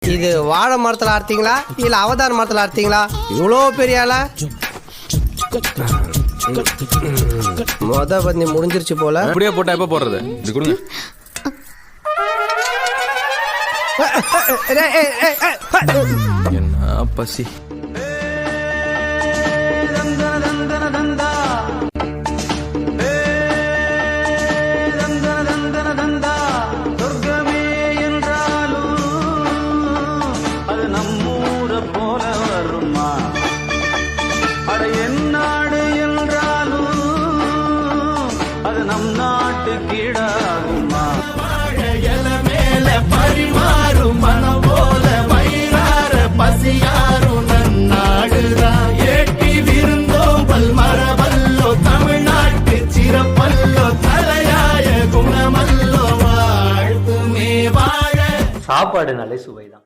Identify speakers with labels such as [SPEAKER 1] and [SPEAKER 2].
[SPEAKER 1] இது வாழை மரத்துல அறுத்தீங்களா இல்ல அவதார மரத்துல அறுத்தீங்களா? இவ்வளோ பெரிய ஆளா? மொத பந்தி முடிஞ்சிருச்சு போல.
[SPEAKER 2] அப்படியே போட்டா எப்ப போடுறது? இது கொடுங்க. என்ன பசி.
[SPEAKER 3] சாப்பாடுனாலே சுவைதான்.